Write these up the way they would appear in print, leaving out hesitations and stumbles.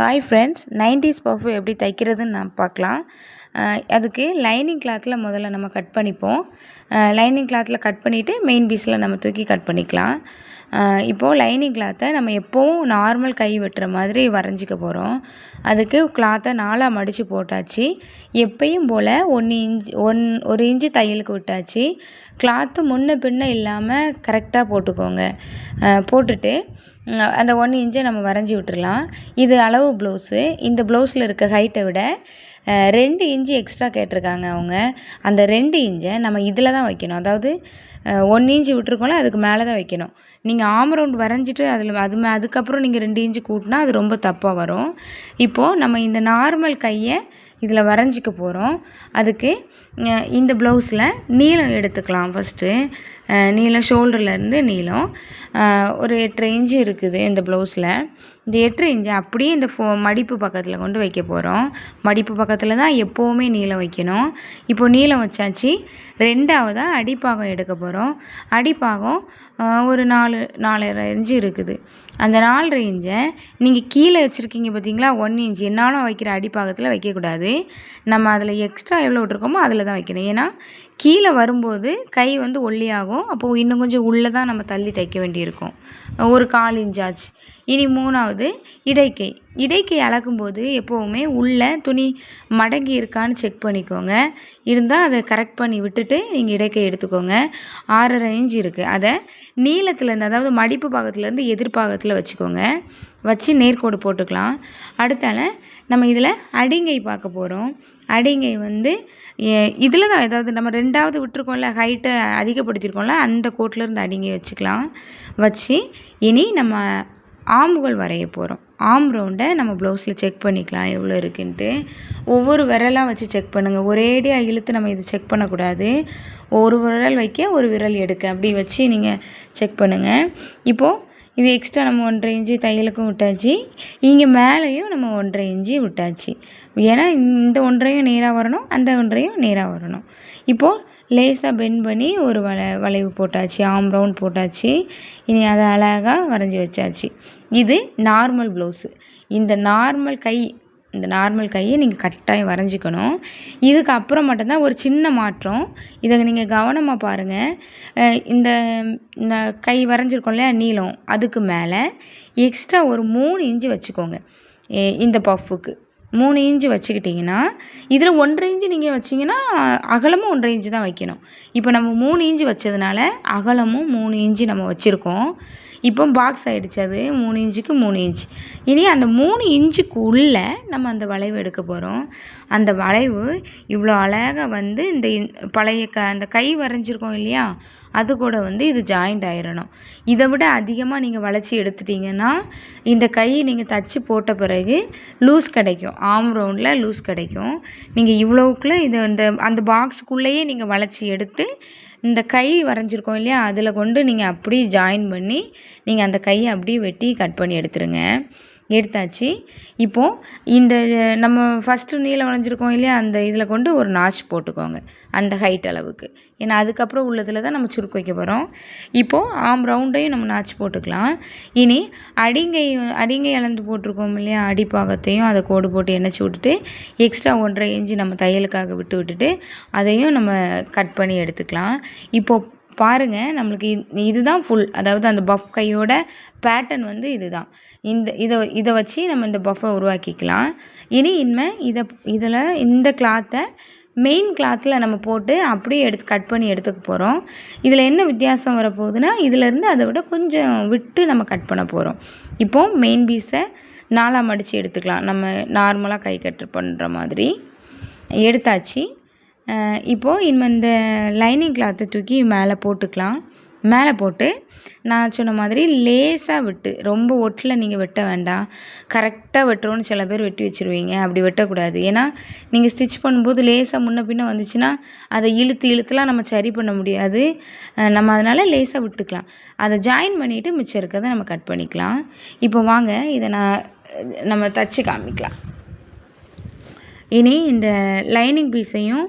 Hi friends, 90s puff எப்படி தைக்கிறதுன்னு நான் பார்க்கலாம். அதுக்கு லைனிங் கிளாத்தில் முதல்ல நம்ம கட் பண்ணிப்போம். லைனிங் கிளாத்தில் கட் பண்ணிவிட்டு மெயின் பீஸில் நம்ம தூக்கி கட் பண்ணிக்கலாம். இப்போது லைனிங் கிளாத்தை நம்ம எப்போவும் நார்மல் கை வெட்டுற மாதிரி வரைஞ்சிக்க போகிறோம். அதுக்கு கிளாத்தை 4ஆக மடித்து போட்டாச்சு. எப்பயும் போல் 1 இன்ச்சு தையலுக்கு விட்டாச்சு. கிளாத்து முன்ன பின்ன இல்லாமல் கரெக்டாக போட்டுக்கோங்க. போட்டுட்டு அந்த 1 இன்ச்சை நம்ம வரைஞ்சி விட்டுறலாம். இது அளவு ப்ளவுஸு. இந்த ப்ளவுஸில் இருக்க ஹைட்டை விட 2 இன்ச்சு எக்ஸ்ட்ரா கேட்டிருக்காங்க அவங்க. அந்த 2 இன்ச்சை நம்ம இதில் தான் வைக்கணும். அதாவது 1 இன்ச்சு விட்டுருக்கோம்ல, அதுக்கு மேலே தான் வைக்கணும். நீங்கள் ஆம் ரவுண்ட் வரைஞ்சிட்டு அதுக்கப்புறம் நீங்கள் 2 இன்ச்சு கூட்டினா அது ரொம்ப தப்பாக வரும். இப்போது நம்ம இந்த நார்மல் கையை இதில் வரைஞ்சிக்க போகிறோம். அதுக்கு இந்த ப்ளவுஸில் நீளம் எடுத்துக்கலாம். ஃபஸ்ட்டு நீளம் ஷோல்டர்லேருந்து நீளம் ஒரு 8 இன்ச்சு இருக்குது இந்த ப்ளவுஸில். இந்த 8 இன்ச்சை அப்படியே இந்த மடிப்பு பக்கத்தில் கொண்டு வைக்க போகிறோம். மடிப்பு பக்கத்தில் தான் எப்போவுமே நீளம் வைக்கணும். இப்போது நீளம் வச்சாச்சு. 2ஆவதாக அடிப்பாகம் எடுக்க போகிறோம். அடிப்பாகம் ஒரு 4.5 இன்ச்சு இருக்குது. அந்த 4.5 இன்ச்சை நீங்கள் கீழே வச்சுருக்கீங்க பார்த்தீங்களா, 1 இன்ச்சு என்னாலும் வைக்கிற அடிப்பாகத்தில் வைக்கக்கூடாது. நம்ம அதில் எக்ஸ்ட்ரா எவ்வளோ விட்ருக்கோமோ அதில் தான் வைக்கணும். ஏன்னா கீழே வரும்போது கை ஒல்லியாகும். அப்போது இன்னும் கொஞ்சம் உள்ளே தான் நம்ம தள்ளி தைக்க வேண்டியிருக்கும். ஒரு 1/4 இன்ச்சாச்சு. இனி 3ஆவது இடைக்கை அளக்கும்போது எப்போவுமே உள்ளே துணி மடங்கி இருக்கான்னு செக் பண்ணிக்கோங்க. இருந்தால் அதை கரெக்ட் பண்ணி விட்டுட்டு நீங்கள் இடைக்கை எடுத்துக்கோங்க. 6.5 இன்ச்சு இருக்குது. அதை நீளத்துலேருந்து, அதாவது மடிப்பு பாகத்துலேருந்து எதிர்பாகத்தில் வச்சுக்கோங்க. வச்சு நேர்கோடு போட்டுக்கலாம். அடுத்தால நம்ம இதில் அடிங்கை பார்க்க போகிறோம். அடிங்கை இதில் தான், அதாவது நம்ம 2ஆவது விட்டுருக்கோம்ல, ஹைட்டை அதிகப்படுத்தியிருக்கோம்ல, அந்த கோட்டிலேருந்து அடிங்கை வச்சுக்கலாம். வச்சு இனி நம்ம ஆம்புகள் வரைய போகிறோம். ஆம் ரவுண்டை நம்ம ப்ளவுஸில் செக் பண்ணிக்கலாம் எவ்வளோ இருக்குன்ட்டு. ஒவ்வொரு விரலாக வச்சு செக் பண்ணுங்கள். ஒரேடியாக இழுத்து நம்ம இது செக் பண்ணக்கூடாது. ஒரு விரல் வைக்க ஒரு விரல் எடுக்க, அப்படி வச்சு நீங்கள் செக் பண்ணுங்கள். இப்போது இது எக்ஸ்ட்ரா நம்ம 1.5 இன்ச்சு தையலுக்கும் விட்டாச்சு. இங்கே மேலேயும் நம்ம 1.5 இன்ச்சு விட்டாச்சு. ஏன்னா இந்த 1.5 நேராக வரணும், அந்த 1.5 நேராக வரணும். இப்போது லேசாக பெண்ட் பண்ணி ஒரு வளைவு போட்டாச்சு. ஆம் ரவுண்ட் போட்டாச்சு. இனி அதை அழகாக வரைஞ்சி வச்சாச்சு. இது நார்மல் ப்ளவுஸு. இந்த நார்மல் கையை நீங்கள் கட்டாயம் வரைஞ்சிக்கணும். இதுக்கு அப்புறம் மட்டும்தான் ஒரு சின்ன மாற்றம். இதை நீங்கள் கவனமாக பாருங்கள். இந்த கை வரைஞ்சிருக்கோம் இல்லையா, நீளம், அதுக்கு மேலே எக்ஸ்ட்ரா ஒரு 3 இன்ச்சு வச்சுக்கோங்க. இந்த பஃப்புக்கு 3 இன்ச்சு வச்சுக்கிட்டிங்கன்னா, இதில் 1.5 இன்ச்சு நீங்கள் வச்சிங்கன்னா அகலமும் 1.5 இன்ச்சு தான் வைக்கணும். இப்போ நம்ம 3 இன்ச்சு வச்சதுனால அகலமும் 3 இன்ச்சு நம்ம வச்சுருக்கோம். இப்போ பாக்ஸ் ஆகிடுச்சு. அது 3 இன்ச்சுக்கு 3 இன்ச்சு. இனி அந்த 3 இன்ச்சுக்கு உள்ளே நம்ம அந்த வளைவு எடுக்க போகிறோம். அந்த வளைவு இவ்வளோ அழகாக இந்த பழைய அந்த கை வரைஞ்சிருக்கோம் இல்லையா, அது கூட இது ஜாயிண்ட் ஆயிடணும். இதை விட அதிகமாக நீங்கள் வளைச்சி எடுத்துட்டிங்கன்னா இந்த கை நீங்கள் தச்சு போட்ட பிறகு லூஸ் கிடைக்கும். ஆம் ரவுண்டில் லூஸ் கிடைக்கும். நீங்கள் இவ்வளோக்குள்ளே அந்த பாக்ஸுக்குள்ளேயே நீங்கள் வளைச்சி எடுத்து இந்த கை வரைஞ்சிருக்கோம் இல்லையா, அதில் கொண்டு நீங்கள் அப்படியே ஜாயின் பண்ணி நீங்கள் அந்த கையை அப்படியே வெட்டி கட் பண்ணி எடுத்துருங்க. எடுத்தாச்சு. இப்போது இந்த நம்ம ஃபஸ்ட்டு நீளம் வரைஞ்சிருக்கோம் இல்லையா, அந்த இதில் கொண்டு ஒரு நாச் போட்டுக்கோங்க அந்த ஹைட் அளவுக்கு. ஏன்னா அதுக்கப்புறம் உள்ளதில் தான் நம்ம சுருக்கு வைக்க போகிறோம். இப்போது ஆம் ரவுண்டையும் நம்ம நாச் போட்டுக்கலாம். இனி அடிங்கை அளந்து போட்டிருக்கோம் இல்லையா, அடிப்பாகத்தையும் அதை கோடு போட்டு எண்ணெச்சி விட்டுட்டு எக்ஸ்ட்ரா 1.5 இன்ச்சு நம்ம தையலுக்காக விட்டுட்டு அதையும் நம்ம கட் பண்ணி எடுத்துக்கலாம். இப்போது பாருங்கள், நம்மளுக்கு இதுதான் ஃபுல், அதாவது அந்த பஃப் கையோட பேட்டர்ன் இதுதான். இதை வச்சு நம்ம இந்த பஃப்பை உருவாக்கிக்கலாம். இதில் இந்த கிளாத்தை மெயின் கிளாத்தில் நம்ம போட்டு அப்படியே கட் பண்ணி எடுத்துக்க போகிறோம். இதில் என்ன வித்தியாசம் வரப்போகுதுன்னா, இதிலேருந்து அதை விட கொஞ்சம் விட்டு நம்ம கட் பண்ண போகிறோம். இப்போது மெயின் பீஸை 4ஆக மடித்து எடுத்துக்கலாம். நம்ம நார்மலாக கை கட்டு பண்ணுற மாதிரி எடுத்தாச்சு. இப்போது இந்த லைனிங் கிளாத்தை தூக்கி மேலே போட்டுக்கலாம். மேலே போட்டு நான் சொன்ன மாதிரி லேசாக விட்டு, ரொம்ப ஒட்டில் நீங்கள் வெட்ட வேண்டாம். கரெக்டாக வெட்டுறோன்னு சில பேர் வெட்டி வச்சுருவீங்க. அப்படி வெட்டக்கூடாது. ஏன்னா நீங்கள் ஸ்டிச் பண்ணும்போது லேசாக முன்ன பின்ன வந்துச்சுன்னா அதை இழுத்துலாம் நம்ம சரி பண்ண முடியாது. நம்ம அதனால் லேசாக விட்டுக்கலாம். அதை ஜாயின் பண்ணிவிட்டு மிச்சம் இருக்கிறத நம்ம கட் பண்ணிக்கலாம். இப்போ வாங்க இதை நம்ம தச்சு காமிக்கலாம். இனி இந்த லைனிங் பீஸையும்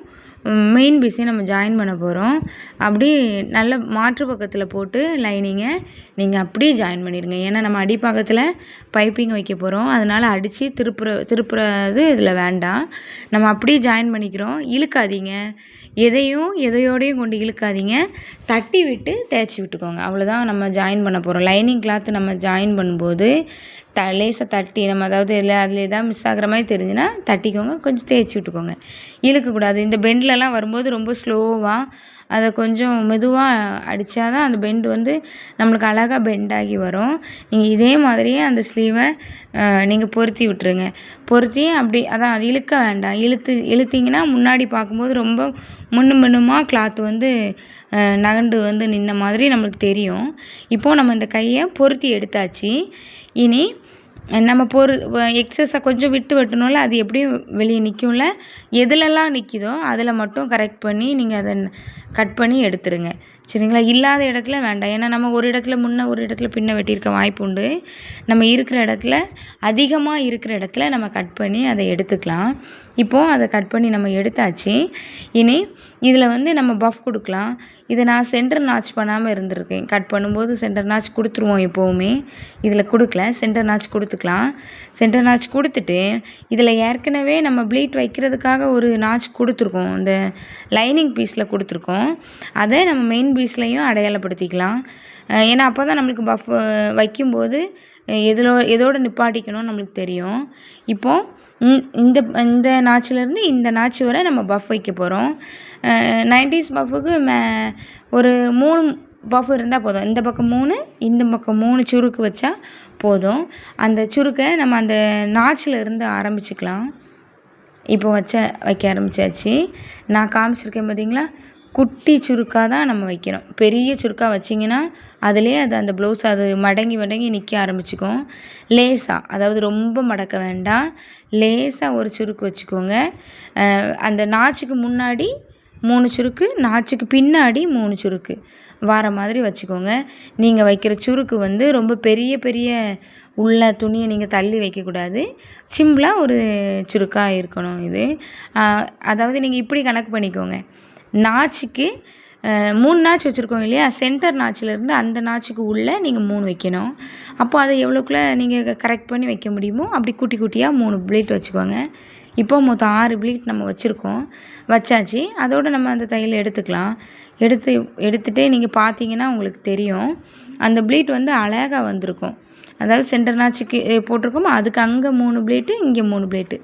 மெயின் பீஸையும் நம்ம ஜாயின் பண்ண போகிறோம். அப்படி நல்ல மாற்று பக்கத்தில் போட்டு லைனிங்கை நீங்கள் அப்படியே ஜாயின் பண்ணிடுங்க. ஏன்னா நம்ம அடிப்பாகத்தில் பைப்பிங் வைக்க போகிறோம். அதனால் அடித்து திருப்புறது இதில் வேண்டாம். நம்ம அப்படியே ஜாயின் பண்ணிக்கிறோம். இழுக்காதீங்க, எதையோடையும் கொண்டு இழுக்காதீங்க. தட்டி விட்டு தேய்ச்சி விட்டுக்கோங்க. அவ்வளோதான் நம்ம ஜாயின் பண்ண போகிறோம். லைனிங் கிளாத்து நம்ம ஜாயின் பண்ணும்போது லேசாக தட்டி நம்ம அதாவது அதில் எதாவது மிஸ் ஆகிற மாதிரி தெரிஞ்சுன்னா தட்டிக்கோங்க, கொஞ்சம் தேய்ச்சி விட்டுக்கோங்க. இழுக்கக்கூடாது. இந்த பெண்ட்லலாம் வரும்போது ரொம்ப ஸ்லோவாக அதை கொஞ்சம் மெதுவாக அடித்தா தான் அந்த பெண்டு வந்து நம்மளுக்கு அழகாக பெண்டாகி வரும். நீங்கள் இதே மாதிரியே அந்த ஸ்லீவை நீங்கள் பொருத்தி விட்டுருங்க. பொருத்தி அப்படி அதான் அது இழுக்க வேண்டாம். இழுத்திங்கன்னா முன்னாடி பார்க்கும்போது ரொம்ப முன்னுமாக கிளாத் வந்து நகண்டு வந்து நின்ன மாதிரி நம்மளுக்கு தெரியும். இப்போது நம்ம இந்த கையை பொருத்தி எடுத்தாச்சு. இனி நம்ம எக்ஸஸாக கொஞ்சம் விட்டு வெட்டணும்ல, அது எப்படியும் வெளியே நிற்கும்ல. எதுலெல்லாம் நிற்கிதோ அதில் மட்டும் கரெக்ட் பண்ணி நீங்கள் அதை கட் பண்ணி எடுத்துருங்க. சரிங்களா? இல்லாத இடத்துல வேண்டாம். ஏன்னா நம்ம ஒரு இடத்துல முன்ன ஒரு இடத்துல பின்ன வெட்டியிருக்க வாய்ப்பு உண்டு. நம்ம இருக்கிற இடத்துல அதிகமாக இருக்கிற இடத்துல நம்ம கட் பண்ணி அதை எடுத்துக்கலாம். இப்போது அதை கட் பண்ணி நம்ம எடுத்தாச்சு. இனி இதில் வந்து நம்ம பஃப் கொடுக்கலாம். இதை நான் சென்டர் நாச் பண்ணாமல் இருந்திருக்கேன். கட் பண்ணும்போது சென்டர் நாச் கொடுத்துருவோம் எப்போவுமே. இதில் கொடுக்கல, சென்டர் நாச் கொடுத்துக்கலாம். சென்டர் நாச் கொடுத்துட்டு இதில் ஏற்கனவே நம்ம ப்ளீட் வைக்கிறதுக்காக ஒரு நாச் கொடுத்துருக்கோம். இந்த லைனிங் பீஸில் கொடுத்துருக்கோம். அதை நம்ம மெயின் பீஸ்லையும் அடையாளப்படுத்திக்கலாம். ஏன்னா அப்போ தான் நம்மளுக்கு பஃப் வைக்கும்போது எதோடு நிப்பாட்டிக்கணும்னு நம்மளுக்கு தெரியும். இப்போது இந்த நாச்சிலேருந்து இந்த நாச்சு வரை நம்ம பஃப் வைக்க போகிறோம். 90s பஃபுக்கு ஒரு 3 பஃப் இருந்தால் போதும். இந்த பக்கம் 3, இந்த பக்கம் 3 சுருக்கு வச்சா போதும். அந்த சுருக்கை நம்ம அந்த நாச்சில் இருந்து ஆரம்பிச்சுக்கலாம். இப்போ வைக்க ஆரம்பித்தாச்சு. நான் காமிச்சிருக்கேன் பார்த்தீங்களா? குட்டி சுருக்காக தான் நம்ம வைக்கணும். பெரிய சுருக்காக வச்சிங்கன்னா அதிலே அந்த ப்ளவுஸ் அது மடங்கி நிற்க ஆரம்பிச்சுக்கும். லேசாக, அதாவது ரொம்ப மடக்க வேண்டாம், லேசாக ஒரு சுருக்கு வச்சுக்கோங்க. அந்த நாச்சுக்கு முன்னாடி 3 சுருக்கு, நாச்சுக்கு பின்னாடி 3 சுருக்கு வார மாதிரி வச்சுக்கோங்க. நீங்கள் வைக்கிற சுருக்கு வந்து ரொம்ப பெரிய உள்ள துணியை நீங்கள் தள்ளி வைக்கக்கூடாது. சிம்பிளாக ஒரு சுருக்காக இருக்கணும் இது. அதாவது நீங்கள் இப்படி கணக்கு பண்ணிக்கோங்க. நாச்சுக்கு 3 நாச்சு வச்சுருக்கோம் இல்லையா? சென்டர் நாச்சிலேருந்து அந்த நாச்சுக்கு உள்ளே நீங்கள் 3 வைக்கணும். அப்போ அதை எவ்வளோக்குள்ளே நீங்கள் கரெக்ட் பண்ணி வைக்க முடியுமோ அப்படி குட்டியாக 3 ப்ளீட் வச்சுக்கோங்க. இப்போது மொத்தம் 6 ப்ளீட் நம்ம வச்சாச்சு. அதோடு நம்ம அந்த தையல் எடுத்துக்கலாம். எடுத்துகிட்டே நீங்கள் பார்த்தீங்கன்னா உங்களுக்கு தெரியும், அந்த ப்ளீட் வந்து அழகாக வந்திருக்கும். அதாவது சென்டர் நாச்சுக்கு போட்டிருக்கோமோ அதுக்கு அங்கே 3 ப்ளீட்டு, இங்கே 3 ப்ளீட்டு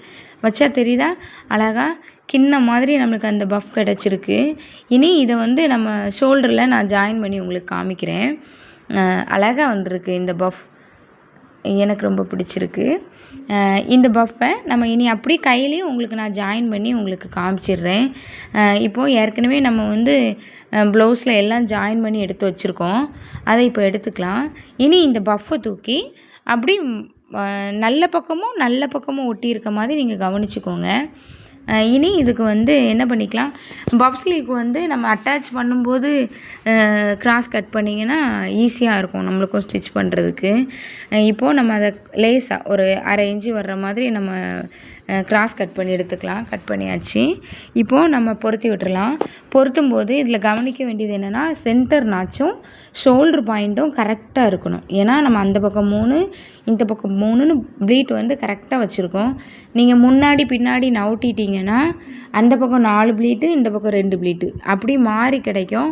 வச்சா தெரியுதா? அழகாக கிண்ண மாதிரி நம்மளுக்கு அந்த பஃப் கிடச்சிருக்கு. இனி இதை வந்து நம்ம ஷோல்டரில் நான் ஜாயின் பண்ணி உங்களுக்கு காமிக்கிறேன். அழகாக வந்திருக்கு இந்த பஃப். எனக்கு ரொம்ப பிடிச்சிருக்கு. இந்த பஃப்பை நம்ம இனி அப்படியே கையிலையும் உங்களுக்கு நான் ஜாயின் பண்ணி உங்களுக்கு காமிச்சிடுறேன். இப்போது ஏற்கனவே நம்ம வந்து ப்ளவுஸில் எல்லாம் ஜாயின் பண்ணி எடுத்து வச்சுருக்கோம். அதை இப்போ எடுத்துக்கலாம். இனி இந்த பஃப்பை தூக்கி அப்படி நல்ல பக்கமும் ஒட்டி இருக்க மாதிரி நீங்கள் கவனிச்சுக்கோங்க. இனி இதுக்கு வந்து என்ன பண்ணிக்கலாம், பஃப் ஸ்லீவ்க்கு வந்து நம்ம அட்டாச் பண்ணும்போது கிராஸ் கட் பண்ணிங்கன்னா ஈஸியாக இருக்கும் நம்மளுக்கும் ஸ்டிச் பண்ணுறதுக்கு. இப்போது நம்ம அதை லேசாக ஒரு 1/2 இன்ச்சு வர்ற மாதிரி நம்ம கிராஸ் கட் பண்ணி எடுத்துக்கலாம். கட் பண்ணியாச்சு. இப்போது நம்ம பொருத்தி விட்டுறலாம். பொருத்தும் போது இதில் கவனிக்க வேண்டியது என்னென்னா, சென்டர் நாச்சும் ஷோல்ட்ரு பாயிண்ட்டும் கரெக்டாக இருக்கணும். ஏன்னா நம்ம அந்த பக்கம் 3, இந்த பக்கம் 3ன்னு ப்ளீட் வந்து கரெக்டாக வச்சுருக்கோம். நீங்கள் முன்னாடி பின்னாடி நவுட்டிட்டிங்கன்னா அந்த பக்கம் 4 ப்ளீட்டு, இந்த பக்கம் 2 ப்ளீட்டு அப்படி மாறி கிடைக்கும்.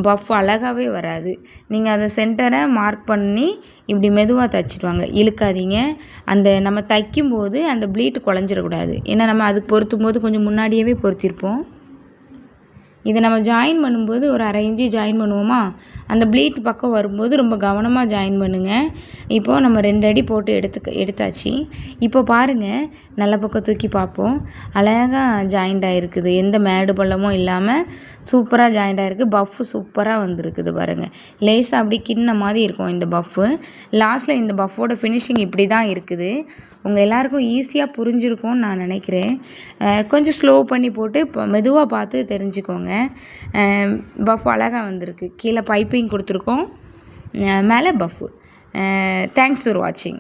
பஃப் அழகாகவே வராது. நீங்கள் அதை சென்டரை மார்க் பண்ணி இப்படி மெதுவாக தைச்சிட்டு வாங்க, இழுக்காதீங்க. அந்த நம்ம தைக்கும்போது அந்த ப்ளீட்டு குழஞ்சிடக்கூடாது. ஏன்னா நம்ம அதுக்கு பொருத்தும் போது கொஞ்சம் முன்னாடியே பொருத்திருப்போம். இதை நம்ம ஜாயின் பண்ணும்போது ஒரு 1/2 இன்ச்சு ஜாயின் பண்ணுவோமா, அந்த ப்ளீட் பக்கம் வரும்போது ரொம்ப கவனமாக ஜாயின் பண்ணுங்கள். இப்போது நம்ம 2 அடி போட்டு எடுத்தாச்சு. இப்போ பாருங்கள், நல்ல பக்கம் தூக்கி பார்ப்போம். அழகாக ஜாயிண்ட் ஆகிருக்குது. எந்த மேடு பள்ளமும் இல்லாமல் சூப்பராக ஜாயிண்ட் ஆகிருக்கு. பஃப்பு சூப்பராக வந்திருக்குது பாருங்கள். லேஸாக அப்படி கிண்ண மாதிரி இருக்கும் இந்த பஃப்பு. லாஸ்ட்டில் இந்த பஃப்போட ஃபினிஷிங் இப்படி தான் இருக்குது. உங்கள் எல்லாருக்கும் ஈஸியாக புரிஞ்சிருக்கும்னு நான் நினைக்கிறேன். கொஞ்சம் ஸ்லோ பண்ணி போட்டு மெதுவாக பார்த்து தெரிஞ்சுக்கோங்க. பஃப் அழகாக வந்திருக்கு. கீழே பைப்பிங் கொடுத்துருக்கோம், மேலே பஃப்பு. தேங்க்ஸ் ஃபார் வாட்சிங்.